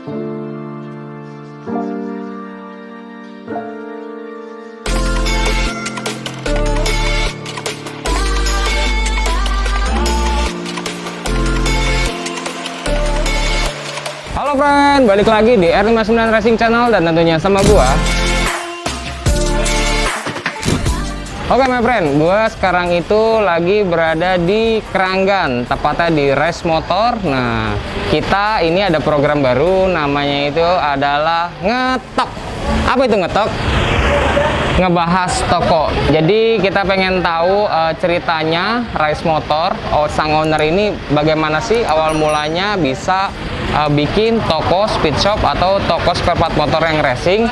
Halo friend, balik lagi di R59 Racing Channel dan tentunya sama gua. Oke my friend, gua sekarang itu lagi berada di Keranggan, tepatnya di Race Motor. Nah, kita ini ada program baru, namanya itu adalah ngetok. Apa itu ngetok? Ngebahas toko. Jadi kita pengen tahu ceritanya Race Motor, sang owner ini bagaimana sih awal mulanya bisa bikin toko speed shop atau toko spare part motor yang racing.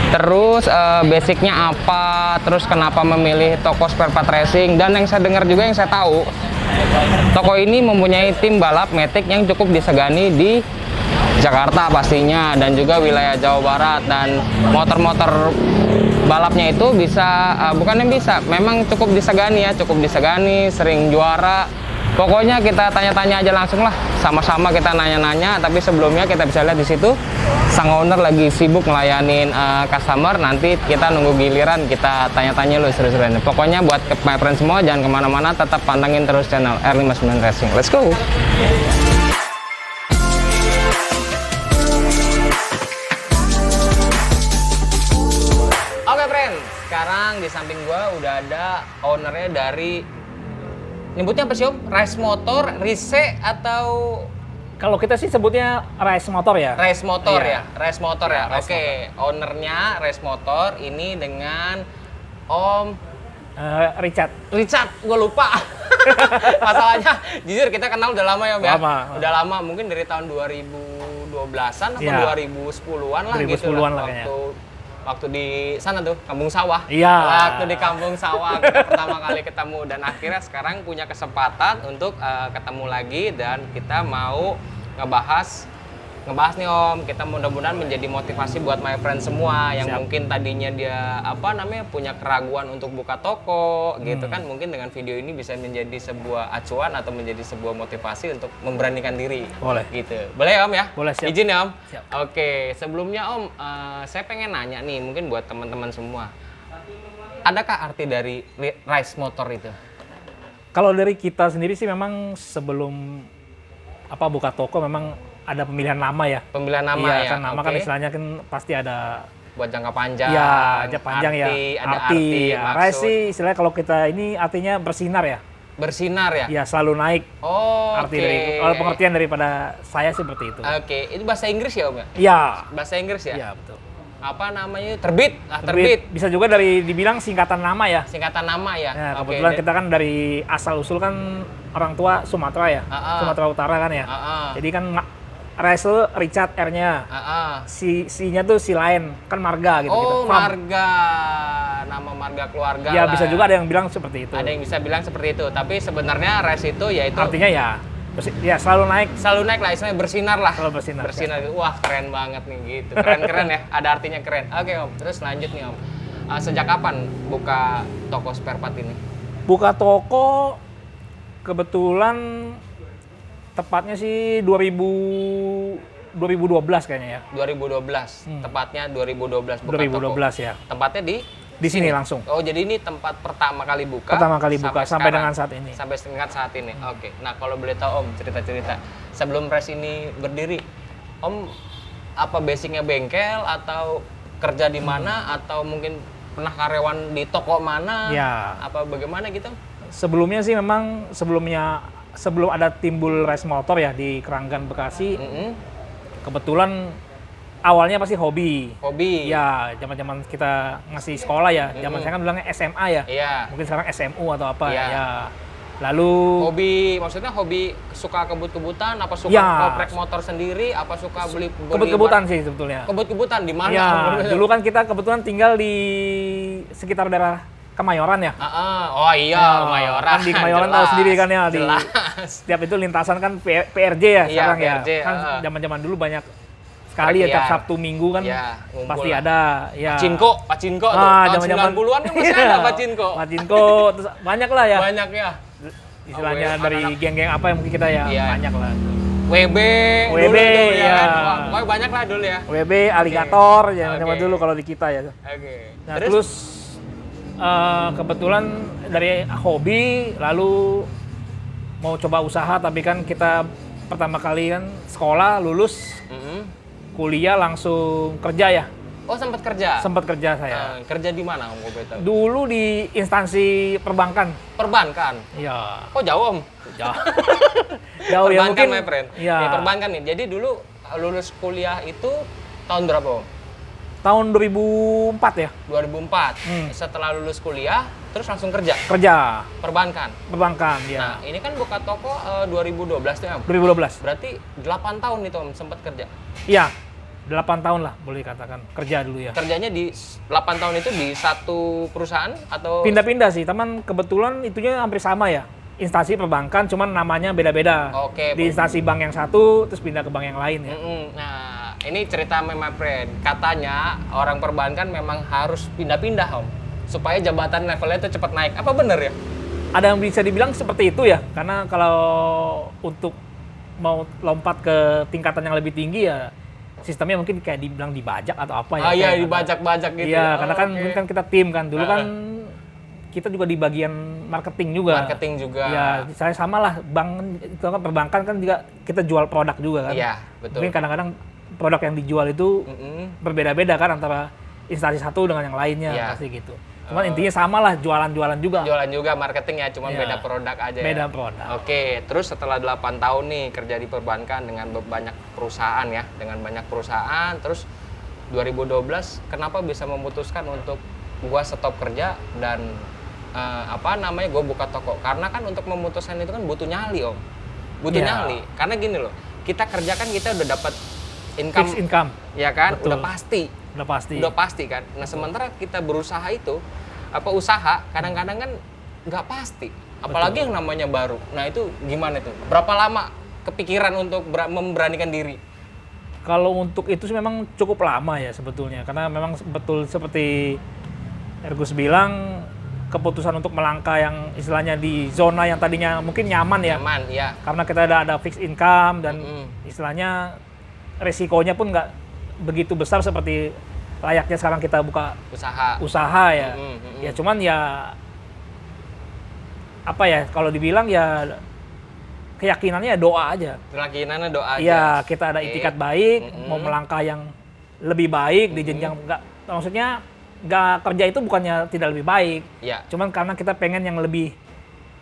Terus basicnya apa, terus kenapa memilih toko spare part racing. Dan yang saya dengar juga, yang saya tahu, toko ini mempunyai tim balap Matic yang cukup disegani di Jakarta pastinya, dan juga wilayah Jawa Barat. Dan motor-motor balapnya itu bisa, bukannya bisa, memang cukup disegani ya, cukup disegani, sering juara. Pokoknya kita tanya-tanya aja langsung lah, sama-sama kita nanya-nanya. Tapi sebelumnya kita bisa lihat di situ sang owner lagi sibuk ngelayanin customer. Nanti kita nunggu giliran, kita tanya-tanya lu seru-seruan. Pokoknya buat my friend semua jangan kemana-mana, tetap pantengin terus channel R59 Racing. Let's go. Oke friend, sekarang di samping gua udah ada ownernya dari, nyebutnya apa sih Om? Race Motor, Rice atau? Kalau kita sih sebutnya Race Motor ya. Race Motor Iya. ya? Race Motor ya? Race Oke, ownernya Race Motor ini dengan Om Richard. Richard, gue lupa. Masalahnya, jujur kita kenal udah lama ya Om ya? Lama. Udah lama, mungkin dari tahun 2012-an atau Iya. 2010-an lah 2010-an gitu lah lah. kayaknya. Waktu di sana tuh, Kampung Sawah. Iya. Waktu di Kampung Sawah kita pertama kali ketemu, dan akhirnya sekarang punya kesempatan untuk ketemu lagi, dan kita mau ngebahas nih Om. Kita mudah-mudahan menjadi motivasi buat my friend semua yang Siap. mungkin tadinya dia punya keraguan untuk buka toko gitu kan. Mungkin dengan video ini bisa menjadi sebuah acuan atau menjadi sebuah motivasi untuk memberanikan diri. Boleh. Gitu. Boleh ya Om ya? Boleh, siap. Izin ya Om? Siap. Oke, sebelumnya Om, saya pengen nanya nih, mungkin buat teman-teman semua. Adakah arti dari Race Motor itu? Kalau dari kita sendiri sih memang sebelum buka toko memang ada pemilihan nama ya. Pemilihan nama iya, ya? kan nama kan Oke. istilahnya kan pasti ada Buat jangka panjang. ya, aja panjang arti, ya. Ada arti, ya. maksud. Race sih istilahnya kalau kita ini artinya bersinar ya. Bersinar ya? Ya, selalu naik. Oh, Arti oke. dari pengertian daripada saya seperti itu. Oke, itu bahasa Inggris ya Om ya? Iya. Bahasa Inggris ya? Iya, betul. Apa namanya? Terbit. Terbit. Bisa juga dari dibilang singkatan nama ya. Singkatan nama ya? Nah, Oke, kebetulan kita kan dari asal usul kan orang tua Sumatera ya. Sumatera Utara kan ya. Jadi kan Race Richard R-nya. Si-nya tuh si lain, kan marga gitu. Oh, gitu. marga. Nama marga keluarga Ya, lah. bisa juga ada yang bilang seperti itu. Ada yang bisa bilang seperti itu, tapi sebenarnya Race itu yaitu Artinya ya selalu naik. selalu naik lah, istilahnya bersinar lah. Selalu bersinar. Bersinar gitu. Wah, keren banget nih gitu. Keren-keren ya, ada artinya keren. Oke Om, terus lanjut nih Om. Sejak kapan buka toko spare part ini? Buka toko kebetulan tepatnya sih 2012 kayaknya ya. 2012, tepatnya 2012 buka 2012 toko. ya. Tempatnya Di sini langsung. Oh, jadi ini tempat pertama kali buka? Pertama kali buka sampai sekarang? dengan saat ini. Sampai dengan saat ini, oke. Nah, kalau boleh tahu Om, cerita-cerita. Sebelum Race ini berdiri, Om apa basicnya bengkel atau kerja di mana atau mungkin pernah karyawan di toko mana? Ya. Apa bagaimana gitu? Sebelumnya sih memang sebelum ada timbul Race Motor ya di Keranggan Bekasi, kebetulan awalnya pasti hobi. Hobi. Ya, zaman-zaman kita ngasih sekolah ya. Zaman saya kan bilangnya SMA ya. Iya. Mungkin sekarang SMU atau apa Iya. ya. Lalu Hobi, maksudnya hobi suka kebut-kebutan, apa suka Ya. ngoprek motor sendiri, apa suka beli kebut-kebutan sih sebetulnya. Kebut-kebutan di mana? Ya, dulu kan kita kebetulan tinggal di sekitar daerah Kemayoran ya. Oh iya, Kemayoran. Kan di Kemayoran tahu Jelas, sendiri kan ya. Jelas. Setiap itu lintasan kan PRJ ya Iya, sekarang ya. PRJ, Kan zaman-zaman dulu banyak sekali ya, tiap Parkiran. Sabtu Minggu kan Iya, ngumpul pasti lah. ada. Ya. Pacinko tuh. Ah, Tahun zaman-zaman 90-an kan masih ada Pacinko. Pacinko, terus banyak lah ya. Banyak ya. Istilahnya Oh, dari anak-anak. geng-geng apa yang mungkin kita ya Iya. banyak lah. WB WB, dulu tuh, ya iya. kan? Wah, pokoknya banyak lah dulu ya. WB, aligator, Oke. zaman Oke. dulu kalau di kita ya. Oke. Nah, terus kebetulan dari hobi lalu mau coba usaha, tapi kan kita pertama kali kan sekolah lulus, kuliah langsung kerja ya. Oh, sempat kerja? Sempat kerja saya. Kerja di mana Om Kobe tahu? Dulu di instansi perbankan. Perbankan? Iya. Kok jauh Om? Jauh. Jauh ya Perbankan, mungkin. my friend. Iya. Ya, perbankan nih. Jadi dulu lulus kuliah itu tahun berapa Om? Tahun 2004 ya. 2004. Setelah lulus kuliah, terus langsung kerja? Kerja. Perbankan? Perbankan, ya. Nah, ini kan buka toko 2012 tuh ya Om? 2012. Berarti 8 tahun itu Om sempat kerja? Iya. 8 tahun lah boleh katakan kerja dulu ya. Kerjanya di 8 tahun itu di satu perusahaan atau? Pindah-pindah sih, teman kebetulan itunya hampir sama ya. Instansi perbankan, cuman namanya beda-beda. Oke. Di instansi bank yang satu, terus pindah ke bank yang lain ya. Nah, ini cerita my friend. Katanya orang perbankan memang harus pindah-pindah Om, supaya jabatan levelnya itu cepat naik. Apa benar ya? Ada yang bisa dibilang seperti itu ya, karena kalau untuk mau lompat ke tingkatan yang lebih tinggi ya, sistemnya mungkin kayak dibilang dibajak atau apa ya. Ah iya, kayak dibajak-bajak gitu. Iya, karena kan oke. mungkin kan kita tim kan. Dulu kan kita juga di bagian marketing juga. Marketing juga. Ya, saya sama lah. Bank itu kan perbankan kan juga kita jual produk juga kan. Iya, betul. Mungkin kadang-kadang produk yang dijual itu berbeda-beda kan antara instansi satu dengan yang lainnya, Iya. pasti gitu. Cuman intinya sama lah, jualan-jualan juga. Jualan juga marketing ya, cuma Iya. beda produk aja Beda ya. produk. Oke, terus setelah 8 tahun nih kerja di perbankan dengan banyak perusahaan ya, dengan banyak perusahaan, terus 2012 kenapa bisa memutuskan untuk gua stop kerja dan gua buka toko? Karena kan untuk memutuskan itu kan butuh nyali Om, butuh Iya. nyali. Karena gini loh, kita kerja kan kita udah dapat income, Fixed income. ya kan, Betul. udah pasti. Udah pasti kan. Nah, sementara kita berusaha itu usaha kadang-kadang kan nggak pasti. Apalagi yang namanya baru. Nah, itu gimana tuh? Berapa lama kepikiran untuk memberanikan diri? Kalau untuk itu sih memang cukup lama ya sebetulnya, karena memang betul seperti Ergus bilang, keputusan untuk melangkah yang istilahnya di zona yang tadinya mungkin nyaman ya. Nyaman, ya. Karena kita ada fixed income dan istilahnya resikonya pun nggak begitu besar seperti layaknya sekarang kita buka usaha ya. Ya cuman ya apa ya, kalau dibilang ya keyakinannya doa aja. Keyakinannya doa aja. Iya, kita ada itikat baik, mau melangkah yang lebih baik di jenjang, maksudnya nggak kerja itu bukannya tidak lebih baik. Iya. Cuman karena kita pengen yang lebih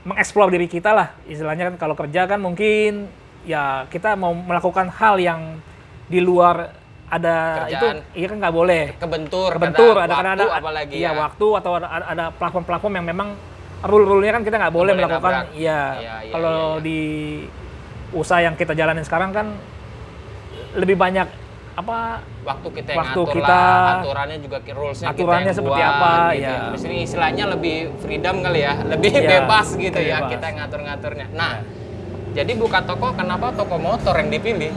mengeksplor diri kita lah. Istilahnya kan kalau kerja kan mungkin ya kita mau melakukan hal yang di luar ada Kerjaan. itu, iya kan nggak boleh. Kebentur, ada waktu ada apalagi iya, ya. waktu atau ada platform-platform yang memang rule-rule-nya kan kita nggak boleh boleh melakukan. nabrak. Iya. Kalau di usaha yang kita jalanin sekarang kan lebih banyak waktu kita yang waktu ngatur kita, lah, aturannya juga rulesnya aturannya kita yang seperti buat, apa gitu ya. Maksudnya istilahnya lebih freedom kali ya, lebih Iya, bebas gitu ya, bebas. kita yang ngatur-ngaturnya. Nah, jadi buka toko, kenapa toko motor yang dipilih?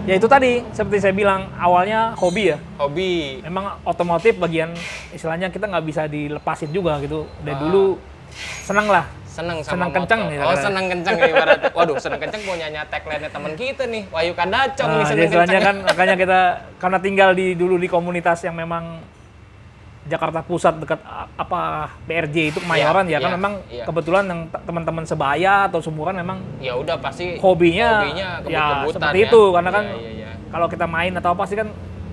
Ya itu tadi, seperti saya bilang, awalnya hobi ya. Hobi. Memang otomotif bagian istilahnya kita nggak bisa dilepasin juga gitu. Dari dulu seneng lah. Seneng sama Seneng motor. kenceng nih, Oh, kadang-kadang. seneng kenceng ya ibaratnya. Waduh, seneng kenceng punya tagline-nya teman kita nih, Wahyu Kandacong nih, Nah, seneng istilahnya kenceng. kan makanya kita karena tinggal dulu di komunitas yang memang Jakarta Pusat dekat BRJ itu Kemayoran ya kan, memang kebetulan yang teman-teman sebaya atau sumuran memang Ya udah pasti hobinya ya kebut-kebutan seperti ya. itu, karena kan Iya. kalau kita main atau apa sih kan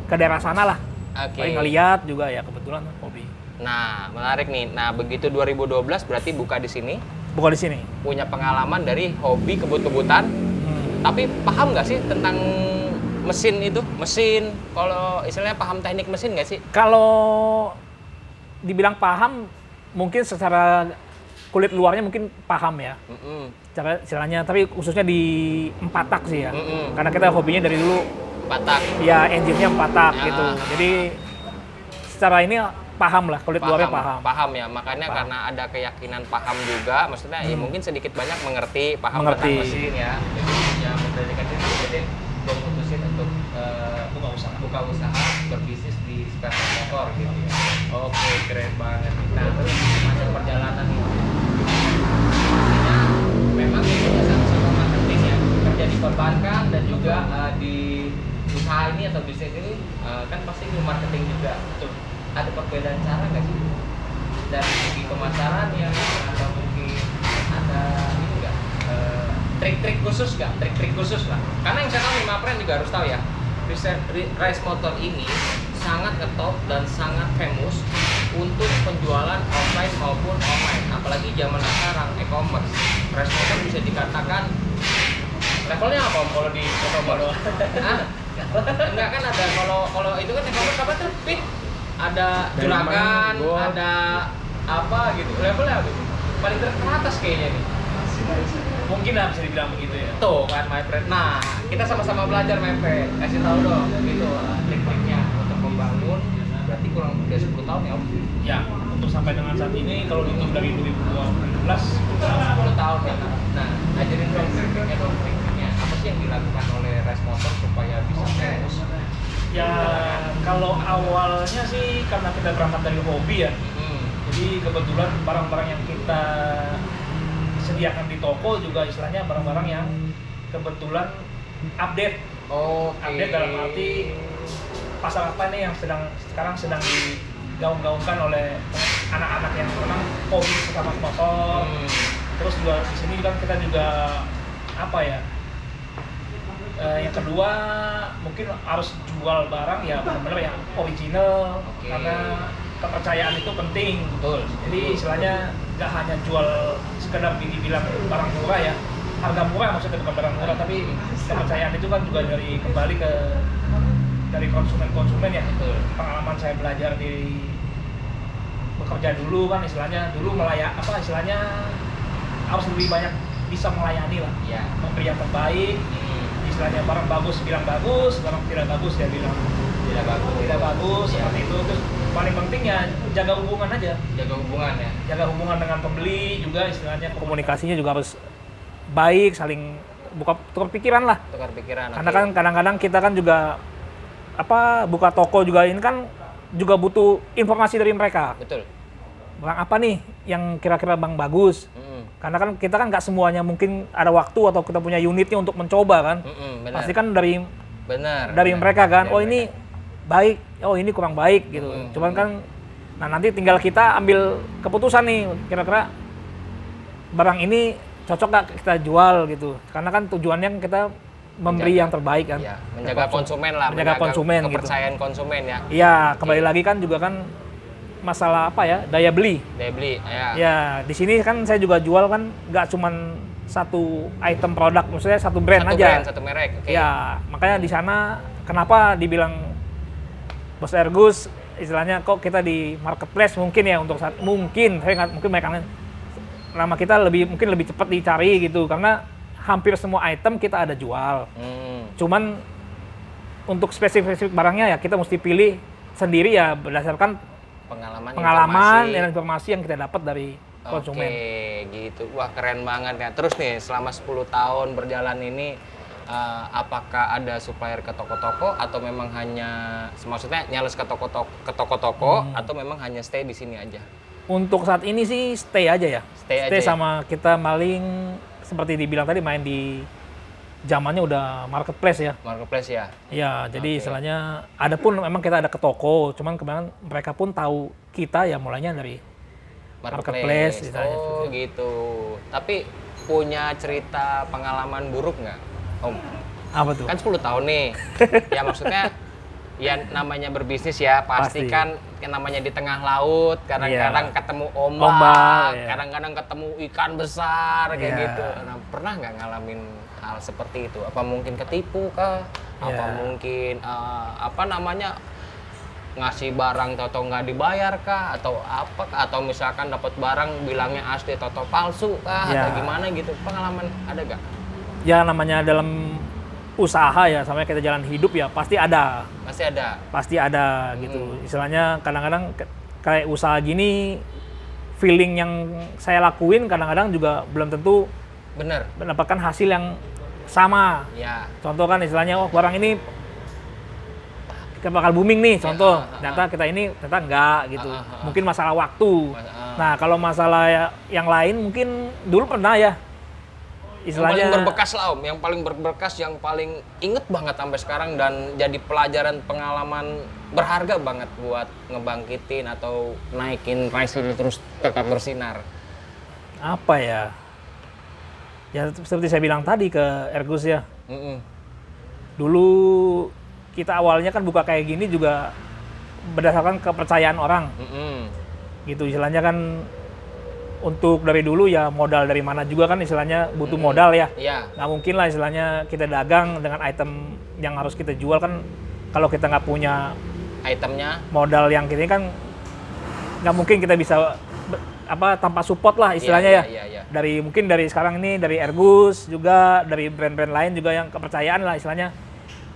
ke daerah sana lah. Oke. Paling ngeliat juga ya, kebetulan hobi. Nah, menarik nih. Nah, begitu 2012 berarti buka di sini, Bukan di sini. punya pengalaman dari hobi kebut-kebutan. Tapi paham nggak sih tentang mesin itu? Mesin, kalau istilahnya paham teknik mesin nggak sih? Kalau dibilang paham, mungkin secara kulit luarnya mungkin paham ya. Cara istilahnya, tapi khususnya di 4 tak sih ya. Karena kita hobinya dari dulu Batak. ya engine-nya 4 tak Ya. gitu. Jadi secara ini paham lah, kulit luarnya paham. Paham ya, makanya karena ada keyakinan paham juga, maksudnya ya mungkin sedikit banyak mengerti, paham Mengerti. tentang mesin ya. Jadi ya memberanikan diri, jadi gue mutusin untuk buka usaha berbisnis di spare part motor gitu ya. Oke, keren banget. Nah, terus macam perjalanan ini. Pastinya memang ini sama-sama marketing ya, kerja di perbankan dan juga di usaha ini atau bisnis ini kan pasti ilmu marketing juga. Betul. Ada perbedaan cara nggak sih dari segi pemasarannya, atau mungkin ada ini nggak trik-trik khusus nggak? Trik-trik khusus lah. Karena yang saya tahu nih, Mapren juga harus tahu ya, Rice Motor ini sangat ngetop dan sangat famous untuk penjualan offline maupun online. Apalagi zaman sekarang e-commerce, Rice Motor bisa dikatakan levelnya apa Om kalau di e-commerce? Enggak kan ada kalau itu kan e-commerce apa tuh? Pit ada juragan, ada apa gitu. Levelnya apa? Paling teratas kayaknya nih. Mungkin lah bisa dibilang begitu ya. Tuh kan my friend. Nah, kita sama-sama belajar my friend. Kasih tahu dong gitu trik-triknya untuk membangun. Berarti kurang lebih 10 tahun ya Om? Ya, untuk sampai dengan saat ini kalau dihitung dari 2012 10 tahun ya. Nah, ajarin dong trik-triknya. Apa sih yang dilakukan oleh Rice Motor supaya bisa famous? ya kalau awalnya sih karena kita berangkat dari hobi ya. Jadi kebetulan barang-barang yang kita sediakan di toko juga istilahnya barang-barang yang kebetulan update. Update dalam arti pasar apa nih yang sekarang sedang digaung-gaungkan oleh anak-anak yang memang hobi sama motor. Terus juga di sini kan kita juga apa ya? Yang kedua mungkin harus jual barang ya benar-benar yang original karena kepercayaan itu penting. Betul. Jadi istilahnya nggak hanya jual sekedar dibilang barang murah ya, harga murah maksudnya bukan barang murah, tapi kepercayaan itu kan juga kembali dari konsumen ya. Itu pengalaman saya belajar di bekerja dulu kan istilahnya dulu istilahnya harus lebih banyak bisa melayani lah, memberi yang terbaik. Istilahnya barang bagus bilang bagus, barang tidak bagus dia bilang tidak bagus seperti itu. Terus paling penting ya jaga hubungan aja. Jaga hubungan dengan pembeli juga istilahnya komunikasinya juga harus baik, saling tukar pikiran lah. Karena kan kadang-kadang kita kan juga buka toko juga ini kan juga butuh informasi dari mereka. Betul. Barang apa nih yang kira-kira bang bagus? Karena kan kita kan nggak semuanya mungkin ada waktu atau kita punya unitnya untuk mencoba kan. Pasti kan dari mereka kan. Ini baik, ini kurang baik gitu. Cuman kan, nah nanti tinggal kita ambil keputusan nih, kira-kira barang ini cocok nggak kita jual gitu. Karena kan tujuannya kita memberi yang terbaik kan. Ya, menjaga konsumen lah, menjaga konsumen kepercayaan gitu. konsumen ya. Iya, kembali lagi kan juga kan masalah daya beli. Ya, di sini kan saya juga jual kan nggak cuman satu item produk, maksudnya satu brand aja. Satu merek. Ya, makanya di sana kenapa dibilang Bos Ergus istilahnya kok kita di marketplace mungkin ya untuk saat mungkin saya nggak mungkin mereka nama kita mungkin lebih cepat dicari gitu karena hampir semua item kita ada jual. Cuman untuk spesifik barangnya ya kita mesti pilih sendiri ya berdasarkan pengalaman dan informasi yang kita dapat dari konsumen. Oke, gitu. Wah, keren banget ya. Terus nih, selama 10 tahun berjalan ini, apakah ada supplier ke toko-toko atau memang hanya, maksudnya nyales ke toko-toko atau memang hanya stay di sini aja? Untuk saat ini sih stay aja ya. Stay aja sama kita maling seperti dibilang tadi main di zamannya udah marketplace ya. Ya, jadi istilahnya ada pun memang kita ada ke toko, cuman kemarin mereka pun tahu kita ya mulainya dari marketplace gitu. Tapi punya cerita pengalaman buruk nggak, Om? Apa tuh? Kan 10 tahun nih. Ya maksudnya ya namanya berbisnis ya pasti kan namanya di tengah laut kadang-kadang ketemu ombak, kadang-kadang ketemu ikan besar kayak gitu. Nah, pernah nggak ngalamin hal seperti itu? Apa mungkin ketipu kah? Apa mungkin ngasih barang atau nggak dibayar kah? Atau apa kah? Atau misalkan dapat barang bilangnya asli atau palsu kah? Atau gimana gitu? Pengalaman ada nggak? Ya namanya dalam usaha ya, sama kita jalan hidup ya pasti ada gitu. Istilahnya kadang-kadang kayak usaha gini feeling yang saya lakuin kadang-kadang juga belum tentu mendapatkan hasil yang sama. Contoh kan istilahnya barang ini kita bakal booming nih, contoh ternyata kita ini ternyata enggak gitu. Mungkin masalah waktu. Nah, kalau masalah yang lain mungkin dulu pernah ya istilahnya yang paling berbekas lah Om, yang paling berbekas, yang paling inget banget sampai sekarang dan jadi pelajaran pengalaman berharga banget buat ngebangkitin atau naikin Rice terus tetap bersinar. apa ya? Ya seperti saya bilang tadi ke Ergus ya. Dulu kita awalnya kan buka kayak gini juga berdasarkan kepercayaan orang. Gitu istilahnya kan, untuk dari dulu ya modal dari mana juga kan istilahnya butuh modal ya. Nggak mungkin lah istilahnya kita dagang dengan item yang harus kita jual kan, kalau kita nggak punya Itemnya modal yang ini kan nggak mungkin kita bisa tanpa support lah istilahnya iya. Dari mungkin dari sekarang ini dari Ergus juga, dari brand-brand lain juga yang kepercayaan lah istilahnya,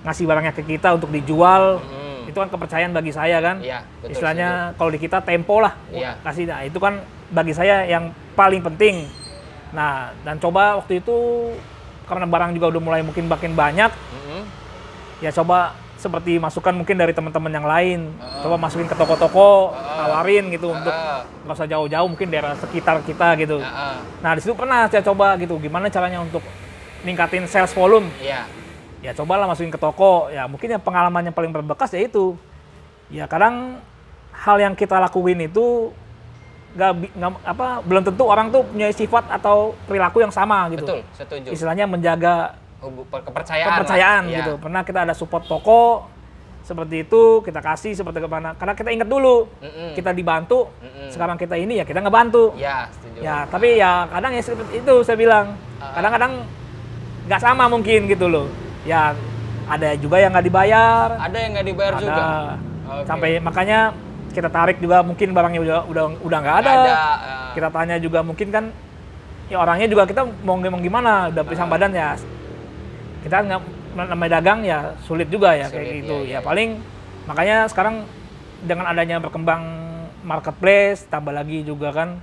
ngasih barangnya ke kita untuk dijual. Itu kan kepercayaan bagi saya kan. Betul, istilahnya kalau di kita tempo lah kasih. Nah itu kan bagi saya yang paling penting. Nah dan coba waktu itu karena barang juga udah mulai mungkin makin banyak, ya coba seperti masukan mungkin dari teman-teman yang lain, coba masukin ke toko-toko, tawarin gitu untuk nggak usah jauh-jauh, mungkin daerah sekitar kita gitu. Nah di situ pernah saya coba gitu, gimana caranya untuk ningkatin sales volume. Ya cobalah masukin ke toko. Ya mungkin yang pengalaman yang paling berbekas ya itu. Ya kadang hal yang kita lakuin itu belum tentu orang tuh punya sifat atau perilaku yang sama gitu. Betul, setuju. Istilahnya menjaga kepercayaan gitu. Pernah kita ada support toko seperti itu, kita kasih seperti kemana. Karena kita ingat dulu, kita dibantu. Sekarang kita ini ya kita ngebantu. Setuju. Ya tapi ya kadang ya seperti itu saya bilang. Kadang-kadang nggak sama mungkin gitu loh. Ya ada juga yang nggak dibayar. Ada yang nggak dibayar juga. Sampai makanya kita tarik juga, mungkin barangnya udah nggak ada. Kita tanya juga mungkin kan, ya orangnya juga kita mau gimana, udah pisang badan ya. Kita nggak namanya dagang ya sulit juga ya kayak gitu. Ya paling makanya sekarang dengan adanya berkembang marketplace, tambah lagi juga kan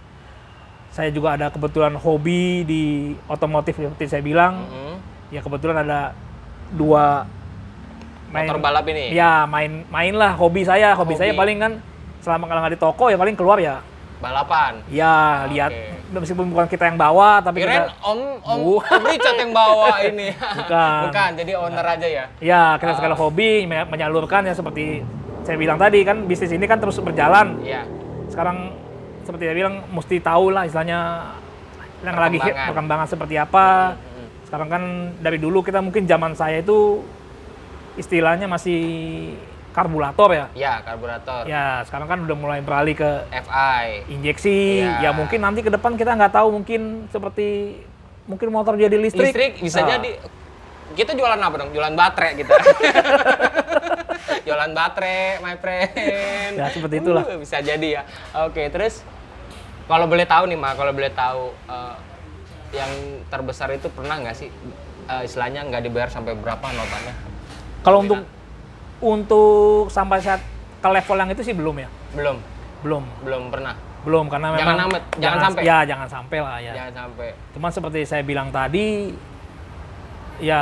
saya juga ada kebetulan hobi di otomotif seperti saya bilang. Ya kebetulan ada 2 motor balap ini. Ya main lah hobi saya paling kan selama kalau nggak di toko ya paling keluar ya balapan. Ya lihat, meskipun bukan kita yang bawa tapi kirain kita Om Richard yang bawa ini. Bukan, jadi owner aja ya. Ya kita segala hobi menyalurkan ya, seperti saya bilang tadi kan bisnis ini kan terus berjalan. Sekarang seperti saya bilang mesti tahu lah istilahnya yang lagi hit perkembangan seperti apa. Sekarang kan dari dulu kita mungkin zaman saya itu istilahnya masih karburator ya. Karburator. Ya sekarang kan udah mulai beralih ke FI, injeksi. Ya mungkin nanti ke depan kita nggak tahu, mungkin seperti mungkin motor jadi listrik bisa jadi. Kita jualan apa dong? Jualan baterai kita. Jualan baterai, my friend. Ya seperti itulah. Bisa jadi ya. Oke, terus kalau boleh tahu nih yang terbesar itu pernah nggak sih istilahnya nggak dibayar sampai berapa notanya? Kalau untuk sampai saat ke level yang itu sih belum ya. Belum pernah. Karena memang jangan sampai. Ya jangan sampai lah ya. Jangan sampai. Cuman seperti saya bilang tadi, ya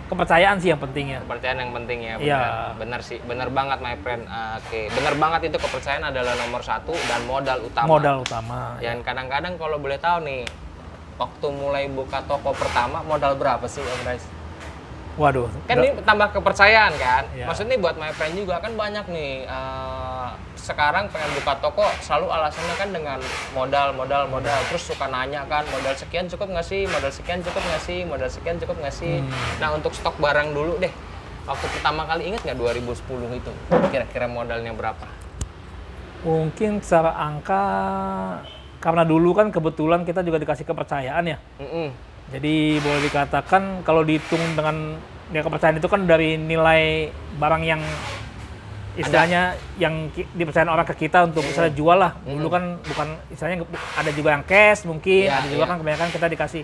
kepercayaan sih yang penting ya. Kepercayaan yang penting ya. Benar sih, benar banget my friend. Benar banget, itu kepercayaan adalah nomor 1 dan modal utama. Dan kadang-kadang kalau boleh tahu nih, waktu mulai buka toko pertama modal berapa sih Om Rice? Waduh. Kan ini tambah kepercayaan kan. Maksudnya buat my friend juga kan banyak nih sekarang pengen buka toko selalu alasannya kan dengan modal. Terus suka nanya kan, modal sekian cukup nggak sih? Modal sekian cukup nggak sih? Nah untuk stok barang dulu deh. Waktu pertama kali inget nggak 2010 itu? Kira-kira modalnya berapa? Mungkin secara angka, karena dulu kan kebetulan kita juga dikasih kepercayaan ya. Jadi boleh dikatakan kalau dihitung dengan kepercayaan itu kan dari nilai barang yang istilahnya yang dipercayakan orang ke kita untuk misalnya jual lah. Dulu kan bukan istilahnya, ada juga yang cash mungkin, ada juga kan kebanyakan kita dikasih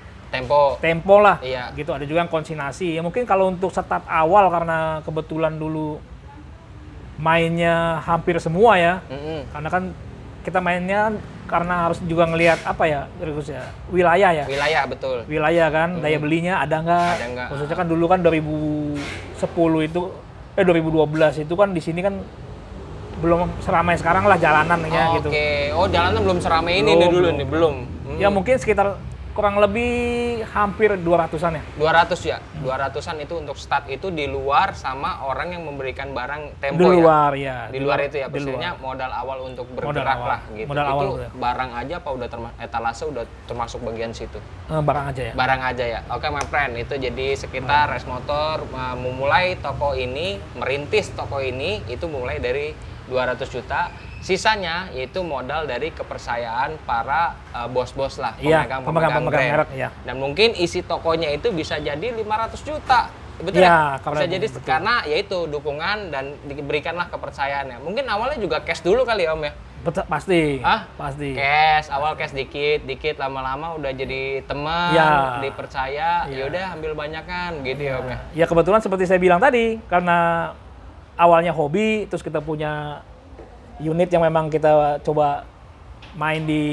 tempo lah. Gitu, ada juga yang konsignasi. Ya mungkin kalau untuk start awal karena kebetulan dulu mainnya hampir semua ya. Karena kan kita mainnya karena harus juga ngelihat wilayah ya. Betul. Wilayah kan, daya belinya ada nggak? Khususnya kan dulu kan 2010 itu 2012 itu kan di sini kan belum seramai sekarang lah jalanannya gitu. Jalanan belum seramai ini dulu nih, belum. Ya mungkin sekitar kurang lebih hampir 200-an ya. 200 ya? 200-an itu untuk start itu di luar sama orang yang memberikan barang Di Tempo ya? luar ya. Di luar itu ya, di maksudnya luar. modal awal untuk Modal bergerak awal. lah gitu. Modal Itu awal, ya. barang aja apa udah etalase udah termasuk bagian situ? Barang aja ya. Barang aja ya? Oke my friend, itu jadi sekitar Race Motor memulai toko ini, merintis toko ini, itu mulai dari 200 juta. Sisanya yaitu modal dari kepercayaan para bos-bos lah, Iya, pemegang brand. merek ya. Dan mungkin isi tokonya itu bisa jadi 500 juta. Betul Ya, ya? Bisa jadi betul. karena yaitu dukungan dan diberikanlah kepercayaannya. Mungkin awalnya juga cash dulu kali ya Om ya? Betul, pasti. Hah? Pasti. Cash, awal cash dikit, lama-lama udah jadi teman, Ya. dipercaya, Ya. yaudah ambil banyakan gitu ya Om ya? Ya kebetulan seperti saya bilang tadi, karena awalnya hobi, terus kita punya unit yang memang kita coba main di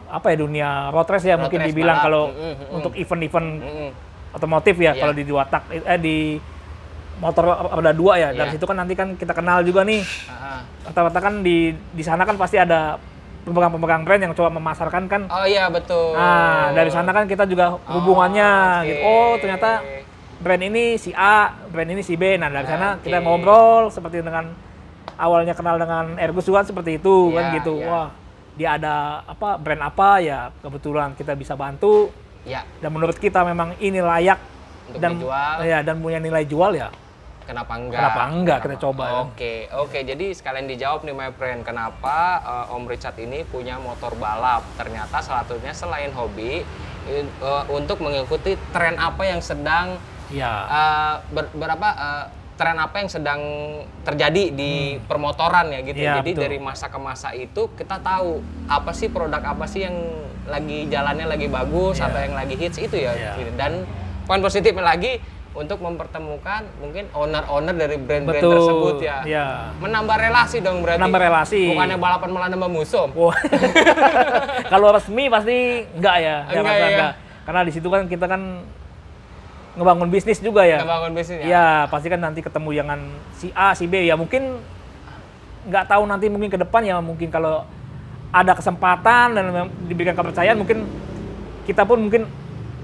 apa ya, dunia road race ya, Road mungkin race, dibilang balap. kalau Mm-mm. untuk event-event Mm-mm. otomotif ya, Iya. kalau di dua tak di motor roda dua ya. Dari Iya. situ kan nanti kan kita kenal juga nih. Ah. Rata-rata kan di sana kan pasti ada pemegang-pemegang brand yang coba memasarkan kan. Oh iya betul. Nah, dari sana kan kita juga hubungannya oke. gitu. Oh, ternyata brand ini si A, brand ini si B. Nah, dari sana Oke. kita ngobrol seperti dengan awalnya kenal dengan Ergus juga seperti itu kan Iya, gitu. iya. Wah, dia ada apa brand apa ya, kebetulan kita bisa bantu Ya, dan menurut kita memang ini layak untuk dan dijual. ya dan punya nilai jual ya. Kenapa enggak? Kenapa enggak kita coba, kan? Oke. Jadi sekalian dijawab nih my friend, kenapa Om Richard ini punya motor balap? Ternyata salah satunya selain hobi untuk mengikuti tren apa yang sedang Ya. tren apa yang sedang terjadi di permotoran ya gitu. Iya, Jadi betul. dari masa ke masa itu kita tahu apa sih produk apa sih yang lagi jalannya lagi bagus Iya. atau yang lagi hits itu ya. Iya. Gitu. Dan poin positifnya lagi untuk mempertemukan mungkin owner-owner dari brand-brand Betul. tersebut ya. Iya. Menambah relasi dong berarti. Menambah relasi. Bukannya balapan malah nambah musuh. Wah. Kalau resmi pasti enggak ya. Saya Enggak rasa ya? enggak. Karena di situ kan kita kan ngebangun bisnis juga ya. Ngebangun bisnis ya. Ya, pasti kan nanti ketemu dengan si A, si B ya mungkin nggak tahu nanti mungkin ke depan ya, mungkin kalau ada kesempatan dan diberikan kepercayaan mungkin kita pun mungkin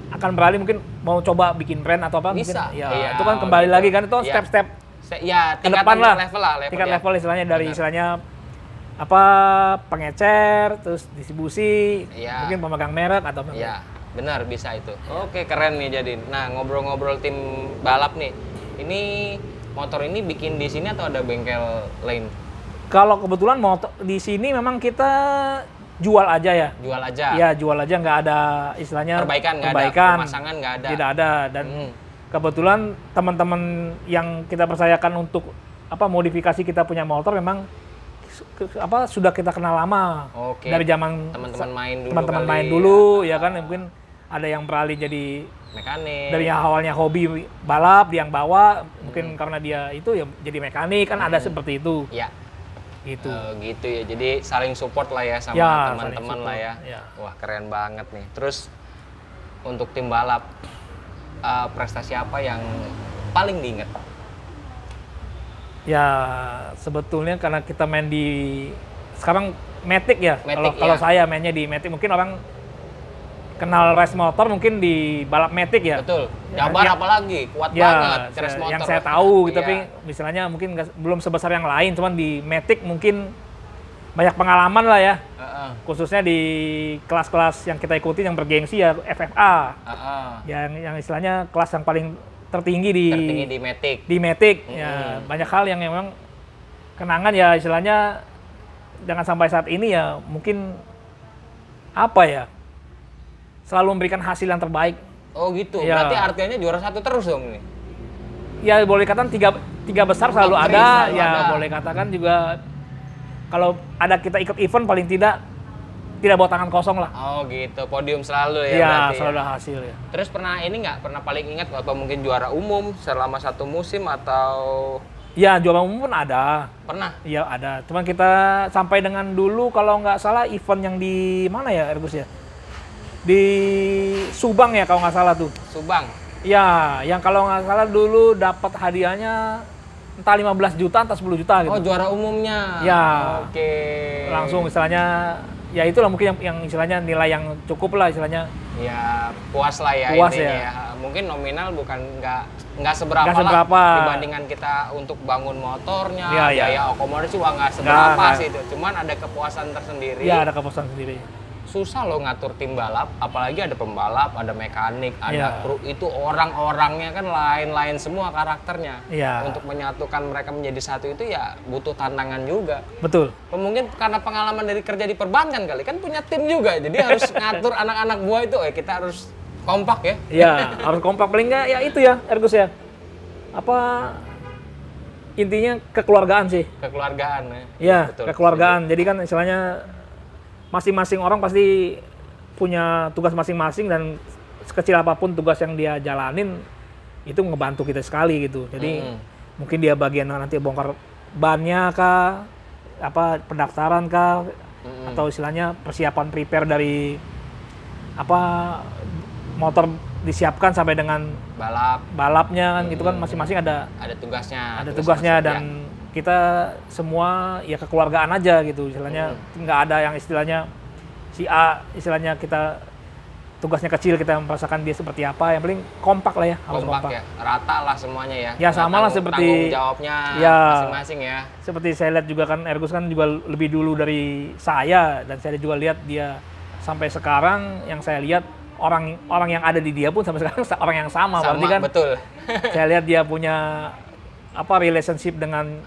akan beralih, mungkin mau coba bikin brand atau apa Bisa. mungkin ya Iya, itu kan kembali gitu. lagi kan itu Iya. step-step Ya, ke tingkatan depan lah, level lah. tingkat ya. level istilahnya dari Benar. istilahnya apa pengecer terus distribusi Iya. mungkin pemegang merek atau apa. Iya, benar bisa itu. Oke, keren nih jadi. Nah, ngobrol-ngobrol tim balap nih. Ini motor ini bikin di sini atau ada bengkel lain? Kalau kebetulan motor di sini memang kita jual aja ya. Jual aja. Iya, jual aja, nggak ada istilahnya Perbaikan nggak ada, perbaikan. pemasangan nggak ada. Tidak ada, dan kebetulan teman-teman yang kita percayakan untuk apa modifikasi kita punya motor memang sudah kita kenal lama. Oke. Dari zaman Teman-teman main dulu teman-teman kali main ya. dulu ya kan, mungkin ada yang beralih jadi Mekanik. dari yang awalnya hobi balap, dia yang bawa mungkin karena dia itu ya jadi mekanik kan, ada seperti itu Ya. gitu. Gitu ya. Jadi saling support lah ya sama Ya, teman-teman saling lah ya. support, ya. Wah, keren banget nih. Terus untuk tim balap prestasi apa yang paling diingat? Ya sebetulnya karena kita main di sekarang Matic ya. Matic, Kalau ya. saya mainnya di Matic, mungkin orang kenal race motor mungkin di balap Matic ya. Betul. Ya, Jabar ya. apalagi kuat Ya, banget race motor. yang saya tahu gitu, Iya. tapi misalnya mungkin belum sebesar yang lain, cuman di Matic mungkin banyak pengalaman lah ya. Heeh. Khususnya di kelas-kelas yang kita ikuti yang bergengsi ya, FFA. Heeh. Yang istilahnya kelas yang paling tertinggi Tertinggi di Matic. di Matic. Ya, banyak hal yang memang kenangan ya, istilahnya jangan sampai saat ini ya mungkin apa ya, selalu memberikan hasil yang terbaik. Oh gitu. Ya. Berarti artinya juara satu terus dong nih. Ya boleh katakan tiga besar selalu Top three ada. selalu Ya ada. boleh katakan juga kalau ada kita ikut event paling tidak bawa tangan kosong lah. Oh gitu. Podium selalu ya Iya, berarti. selalu Ya. ada hasil ya. Terus pernah ini nggak? Pernah paling ingat atau mungkin juara umum selama satu musim atau Ya juara umum pun ada. pernah? Iya ada. Cuman kita sampai dengan dulu kalau nggak salah event yang di mana ya Ergus ya? Di Subang ya kalau nggak salah tuh. Subang. Ya, yang kalau nggak salah dulu dapat hadiahnya entah 15 juta, entah 10 juta gitu. Oh juara umumnya. Ya. Oke. Langsung istilahnya, ya itulah mungkin yang istilahnya nilai yang cukup lah istilahnya ya puas lah ya Puas intinya ya. ya. Mungkin nominal bukan nggak seberapa Nggak lah seberapa. dibandingkan kita untuk bangun motornya, Iya, iya. biaya akomodasi wah nggak seberapa Nggak. sih itu. Cuman ada kepuasan tersendiri. Iya, ada kepuasan sendiri. Susah loh ngatur tim balap, apalagi ada pembalap, ada mekanik, ada Iya. kru, itu orang-orangnya kan lain-lain semua karakternya. Iya. Untuk menyatukan mereka menjadi satu itu ya butuh tantangan juga. Betul. Mungkin karena pengalaman dari kerja di perbankan kali, kan punya tim juga, jadi harus ngatur anak-anak buah itu, kita harus kompak ya. Iya, harus kompak. Paling nggak ya itu ya, Ergus ya. Apa intinya kekeluargaan sih. Kekeluargaan ya. Iya, Betul. kekeluargaan. Jadi kan istilahnya masing-masing orang pasti punya tugas masing-masing dan sekecil apapun tugas yang dia jalanin itu ngebantu kita sekali gitu. Jadi mungkin dia bagian nanti bongkar bannya kah, apa pendaftaran kah, atau istilahnya persiapan prepare dari apa motor disiapkan sampai dengan balapnya kan gitu kan masing-masing ada tugasnya. ada tugas tugasnya masing, dan kita semua ya kekeluargaan aja gitu istilahnya, nggak ada yang istilahnya si A istilahnya kita tugasnya kecil kita merasakan dia seperti apa, yang penting kompak lah ya, harus kompak ya, rata lah semuanya ya. Ya sama lah seperti tanggung jawabnya ya, masing-masing ya. seperti saya lihat juga kan Ergus kan juga lebih dulu dari saya, dan saya juga lihat dia sampai sekarang, yang saya lihat orang yang ada di dia pun sampai sekarang orang yang sama berarti kan. Betul. Saya lihat dia punya apa relationship dengan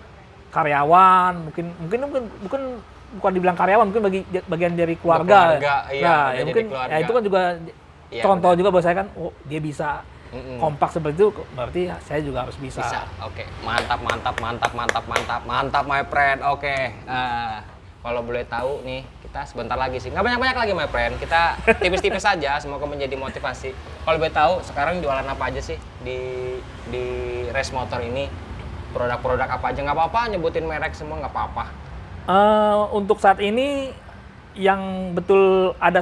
karyawan, bukan dibilang karyawan, mungkin bagian dari keluarga. Iya, Nah, ya mungkin keluarga. ya itu kan juga Iya, contoh benar. juga buat saya kan, oh dia bisa kompak seperti itu, berarti saya juga harus bisa. Oke, mantap my friend. Oke, kalau boleh tahu nih, kita sebentar lagi sih, nggak banyak-banyak lagi my friend, kita tipis-tipis saja, semoga menjadi motivasi. Kalau boleh tahu, sekarang jualan apa aja sih di Race Motor ini? Produk-produk apa aja, nggak apa-apa, nyebutin merek semua nggak apa-apa. Untuk saat ini yang betul ada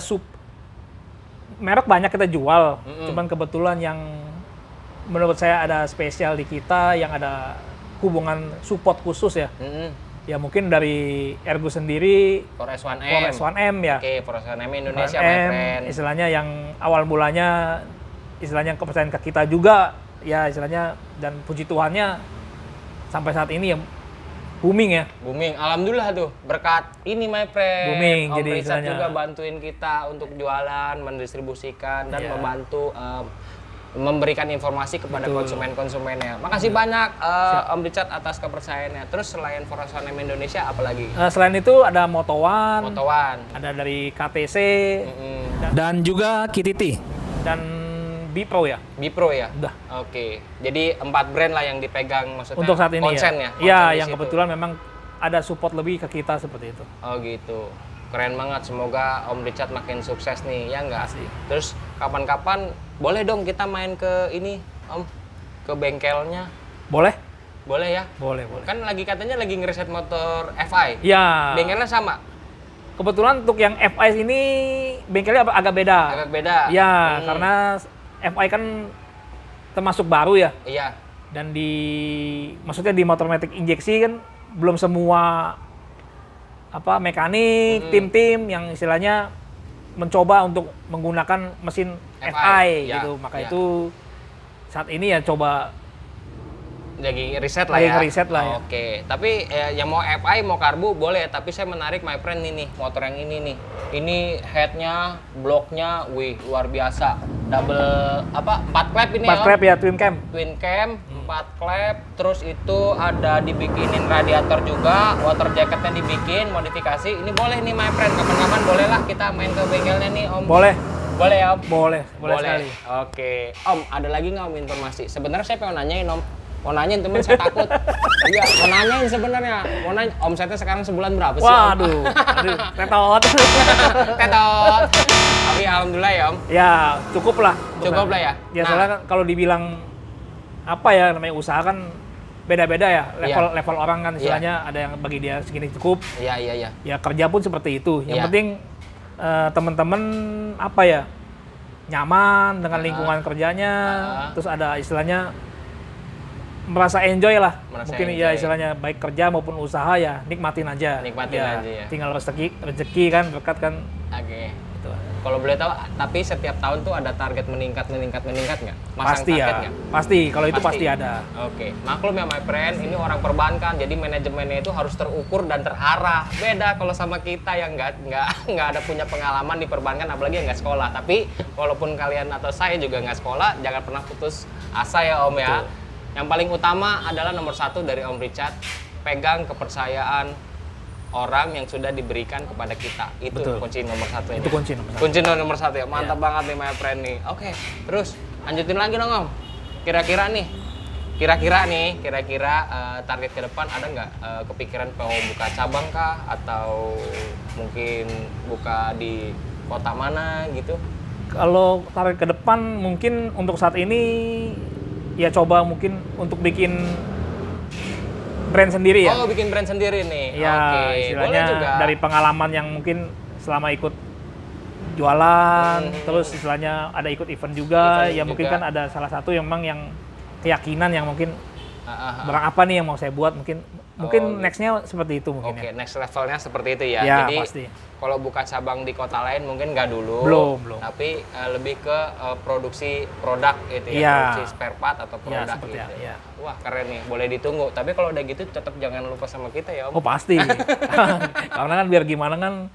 merek banyak kita jual, cuman kebetulan yang menurut saya ada spesial di kita, yang ada hubungan support khusus ya. Ya mungkin dari Ergus sendiri, Forest 1M. Forest 1M ya. Oke, Forest 1M Indonesia 1M, my friend. istilahnya yang awal mulanya istilahnya kepercayaan ke kita juga ya istilahnya, dan puji Tuhannya sampai saat ini ya booming ya. Booming, alhamdulillah tuh, berkat ini my friend. Booming, Om jadi Richard istilahnya juga bantuin kita untuk jualan, mendistribusikan dan Iya. membantu memberikan informasi kepada Betul. konsumen-konsumennya. Makasih banyak Om Richard atas kepercayaannya. Terus selain Forest 1M Indonesia apa lagi? Selain itu ada Moto1, Moto1. ada dari KTC, Dan juga KTT. dan Bipro ya. Bipro ya? Udah. Oke. Jadi 4 brand lah yang dipegang maksudnya. Untuk saat ini konsen ya. Konsen Iya, di yang situ. kebetulan memang ada support lebih ke kita seperti itu. Oh gitu. Keren banget. Semoga Om Richard makin sukses nih, ya enggak? Pasti. Terus kapan-kapan boleh dong kita main ke ini, Om, ke bengkelnya. Boleh? Boleh ya? Boleh. Kan katanya lagi ngereset motor FI. Ya. Bengkelnya sama? Kebetulan untuk yang FI ini bengkelnya agak beda. Agak beda? Ya, karena FI kan termasuk baru ya. Iya. Dan maksudnya di motor matic injeksi kan belum semua mekanik, tim-tim yang istilahnya mencoba untuk menggunakan mesin FI ya, gitu. Maka ya. itu saat ini ya coba Lagi riset lah Lagi ya? ngeriset lah ya. Oke. Tapi yang mau FI, mau karbu boleh. Tapi saya menarik my friend ini, motor yang ini nih. Ini headnya, bloknya, wih luar biasa. Double, 4 klep ini 4 klep ya, twin cam. Twin cam, 4 klep, terus itu ada dibikinin radiator juga, water jacketnya dibikin, modifikasi. Ini boleh nih my friend, kapan-kapan boleh lah kita main ke bengkelnya nih Om. Boleh. Boleh ya Om? Boleh sekali. Oke. Om, ada lagi nggak Om informasi? Sebenarnya saya pengen nanyain Om. Mau nanyain temen saya takut. Iya, mau nanyain sebenarnya. Mau nanya, omsetnya sekarang sebulan berapa sih Om? Waduh, tetot. Tetot. Tapi alhamdulillah ya Om. Ya, cukup lah. Cukup lah ya? Ya, Nah. soalnya kan kalau dibilang namanya usaha kan beda-beda ya. Level orang kan istilahnya ada yang bagi dia segini cukup. Iya. Ya kerja pun seperti itu. Yang Iya. penting teman-teman nyaman dengan lingkungan kerjanya. Terus ada istilahnya merasa enjoy lah. Mungkin ya enjoy. istilahnya baik kerja maupun usaha ya nikmatin aja. Nikmatin aja ya. Tinggal rezeki kan berkat kan. Oke. Gitu. Kalau boleh tahu, tapi setiap tahun tuh ada target meningkat nggak? Masang Pasti target ya, nggak? pasti. Kalau itu pasti ada. Oke, maklum ya my friend, ini orang perbankan, jadi manajemennya itu harus terukur dan terarah. Beda kalau sama kita yang nggak ada punya pengalaman di perbankan, apalagi yang nggak sekolah. Tapi walaupun kalian atau saya juga nggak sekolah, jangan pernah putus asa ya Om ya. Yang paling utama adalah nomor 1 dari Om Richard, pegang kepercayaan orang yang sudah diberikan kepada kita. Itu kunci nomor 1 ini. Itu kunci nomor 1. Kunci nomor 1 ya. Mantap banget nih my friend nih. Oke, terus lanjutin lagi dong Om. Kira-kira target ke depan ada nggak kepikiran mau buka cabang kah? Atau mungkin buka di kota mana gitu? Kalau target ke depan mungkin untuk saat ini ya coba mungkin untuk bikin brand sendiri ya. Oh, bikin brand sendiri nih. Ya, Oke, istilahnya boleh juga. dari pengalaman yang mungkin selama ikut jualan, terus istilahnya ada ikut event juga, Event ya mungkin juga. kan ada salah satu yang memang yang keyakinan yang mungkin barang apa nih yang mau saya buat, mungkin gitu. nextnya seperti itu mungkin Oke, ya. next levelnya seperti itu ya. Ya, Jadi pasti. kalau buka cabang di kota lain mungkin nggak dulu. Belum. Tapi lebih ke produksi produk gitu ya, Iya. produksi spare part atau Ya, produk seperti gitu. ya. Wah, keren nih. Boleh ditunggu. Tapi kalau udah gitu tetap jangan lupa sama kita ya, Om. Oh pasti. Karena kan biar gimana kan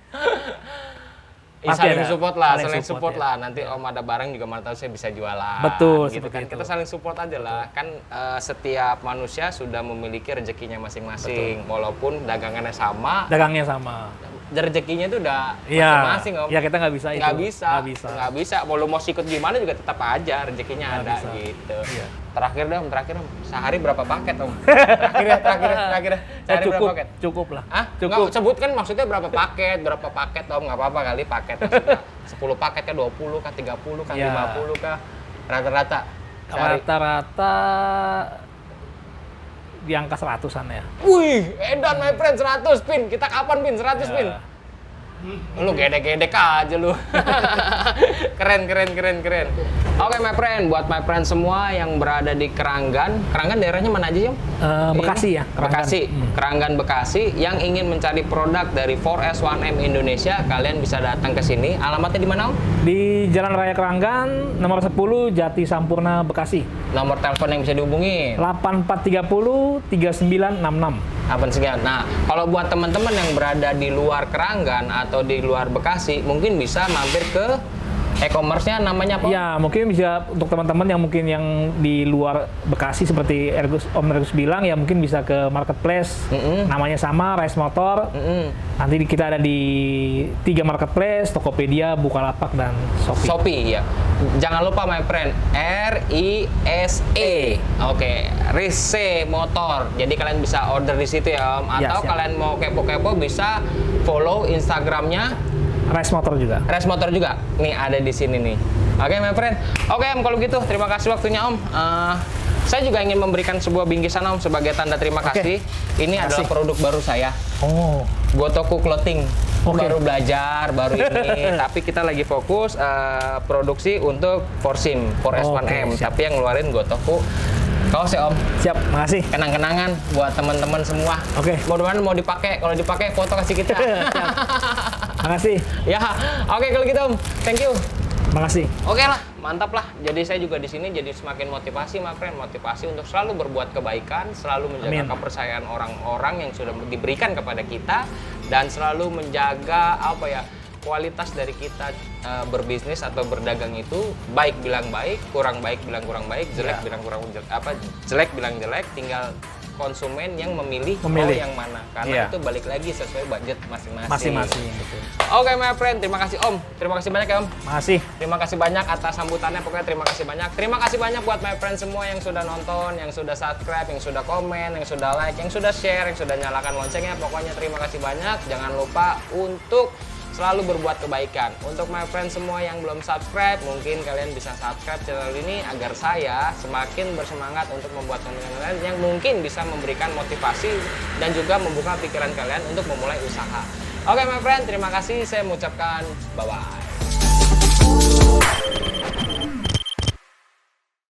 pasti Saling ada. support lah, Saling saling support, support ya. lah. Nanti Om ada barang juga mana tahu saya bisa jualan. Betul, gitu seperti kan. itu. Kita saling support aja lah. Kan setiap manusia sudah memiliki rezekinya masing-masing. Walaupun dagangannya sama, Dagangnya sama. rezekinya itu udah Iya. masing-masing Om. Ya kita nggak bisa itu. Nggak bisa. Nggak bisa. Mau lu mau sikut gimana juga tetap aja rezekinya Nggak ada bisa. gitu. Iya. Terakhir Om. Sehari berapa paket Om? Terakhir. Sehari berapa paket? Cukup lah. Hah? Cukup. Nggak, sebutkan maksudnya berapa paket Om, nggak apa-apa kali paket maksudnya 10 paket kah, 20 kah, 30 kah, Ya. 50 kah, rata-rata sehari. Rata-rata di angka 100-an ya. Wih, edan my friend 100 pin, kita kapan pin 100 pin? Ya. Lu gedek-gedek aja lu. Keren. Oke my friend, buat my friend semua yang berada di Keranggan daerahnya mana aja Om? Bekasi Ini? ya, Keranggan. Bekasi, Keranggan Bekasi yang ingin mencari produk dari 4S1M Indonesia, kalian bisa datang ke sini. Alamatnya di mana Om? Di Jalan Raya Keranggan, nomor 10, Jati Sampurna, Bekasi. Nomor telepon yang bisa dihubungi? 8430 3966. Nah, kalau buat teman-teman yang berada di luar Keranggan atau di luar Bekasi, mungkin bisa mampir ke e-commerce-nya namanya apa? Ya, mungkin bisa untuk teman-teman yang mungkin yang di luar Bekasi seperti Om Ergus bilang ya mungkin bisa ke marketplace. Namanya sama, Rice Motor. Nanti kita ada di 3 marketplace, Tokopedia, Bukalapak dan Shopee. Shopee ya. Jangan lupa my friend, RISE. Oke, Rise Motor. Jadi kalian bisa order di situ ya Om. Ya, Atau siap. kalian mau kepo-kepo bisa follow Instagramnya Rice Motor juga. Res Motor juga. Nih ada di sini nih. Oke my friend. Oke Om, kalau gitu terima kasih waktunya Om. Saya juga ingin memberikan sebuah bingkisan Om sebagai tanda terima kasih. Ini adalah produk baru saya. Oh. Gotoku Clothing. Oke. Baru belajar, baru ini. Tapi kita lagi fokus produksi untuk Forsim, 4S1M. Oke, siap. Tapi yang ngeluarin Gotoku kaos ya Om. Siap, makasih. Kenang-kenangan buat teman-teman semua. Oke. Mudah-mudahan mau dipakai. Kalau dipakai foto kasih kita. Makasih. Ya, oke kalau gitu Om. Thank you. Makasih. Oke lah, mantap lah. Jadi saya juga di sini jadi semakin motivasi, my friend. Motivasi untuk selalu berbuat kebaikan, selalu menjaga Amin. kepercayaan orang-orang yang sudah diberikan kepada kita, dan selalu menjaga kualitas dari kita berbisnis atau berdagang itu baik bilang baik, kurang baik bilang kurang baik, jelek bilang kurang jelek bilang jelek. Tinggal konsumen yang memilih. Yang mana, karena itu balik lagi sesuai budget masing-masing. Betul. Oke my friend, terima kasih Om. Terima kasih banyak ya Om. Makasih. Terima kasih banyak atas sambutannya, pokoknya terima kasih banyak. Terima kasih banyak buat my friend semua yang sudah nonton, yang sudah subscribe, yang sudah komen, yang sudah like, yang sudah share, yang sudah nyalakan loncengnya. Pokoknya terima kasih banyak. Jangan lupa untuk selalu berbuat kebaikan. Untuk my friend semua yang belum subscribe, mungkin kalian bisa subscribe channel ini agar saya semakin bersemangat untuk membuat konten-konten yang mungkin bisa memberikan motivasi dan juga membuka pikiran kalian untuk memulai usaha. Oke my friend, terima kasih. Saya mengucapkan bye-bye.